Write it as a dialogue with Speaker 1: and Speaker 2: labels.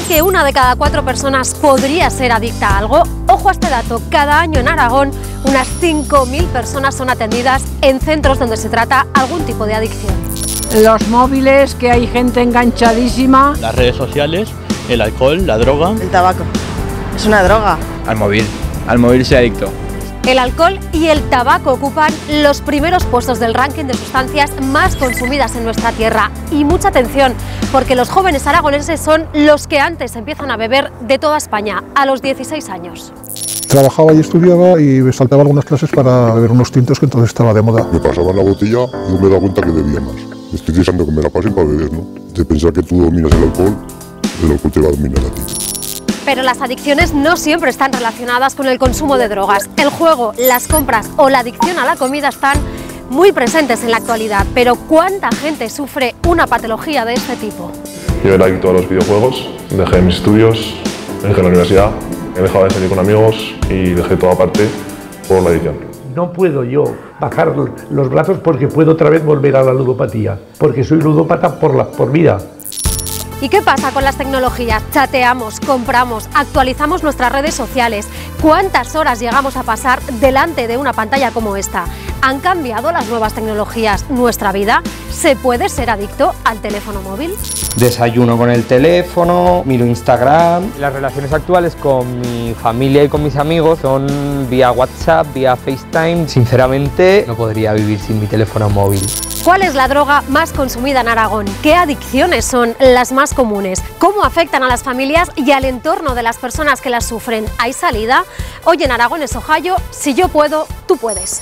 Speaker 1: que 1 de cada 4 personas podría ser adicta a algo? Ojo a este dato, cada año en Aragón unas 5.000 personas son atendidas en centros donde se trata algún tipo de adicción.
Speaker 2: Los móviles, que hay gente enganchadísima.
Speaker 3: Las redes sociales, el alcohol, la droga.
Speaker 4: El tabaco, es una droga.
Speaker 5: Al móvil soy adicto.
Speaker 1: El alcohol y el tabaco ocupan los primeros puestos del ranking de sustancias más consumidas en nuestra tierra. Y mucha atención, porque los jóvenes aragoneses son los que antes empiezan a beber de toda España, a los 16 años.
Speaker 6: Trabajaba y estudiaba y me saltaba algunas clases para beber unos tintos que entonces estaba de moda.
Speaker 7: Me pasaban la botella y yo me he dado cuenta que bebía más. Estoy deseando que me la pasen para beber, ¿no? De pensar que tú dominas el alcohol te va a dominar a ti.
Speaker 1: Pero las adicciones no siempre están relacionadas con el consumo de drogas. El juego, las compras o la adicción a la comida están muy presentes en la actualidad. Pero ¿cuánta gente sufre una patología de este tipo?
Speaker 8: Yo era adicto a los videojuegos, dejé mis estudios, dejé la universidad, he dejado de salir con amigos y dejé todo aparte por la adicción.
Speaker 9: No puedo yo bajar los brazos porque puedo otra vez volver a la ludopatía, porque soy ludópata por vida.
Speaker 1: ¿Y qué pasa con las tecnologías? Chateamos, compramos, actualizamos nuestras redes sociales. ¿Cuántas horas llegamos a pasar delante de una pantalla como esta? ¿Han cambiado las nuevas tecnologías nuestra vida? ¿Se puede ser adicto al teléfono móvil?
Speaker 5: Desayuno con el teléfono, miro Instagram. Las relaciones actuales con mi familia y con mis amigos son vía WhatsApp, vía FaceTime. Sinceramente, no podría vivir sin mi teléfono móvil.
Speaker 1: ¿Cuál es la droga más consumida en Aragón? ¿Qué adicciones son las más comunes? ¿Cómo afectan a las familias y al entorno de las personas que las sufren? ¿Hay salida? Hoy en Aragones, Ohio, si yo puedo, tú puedes.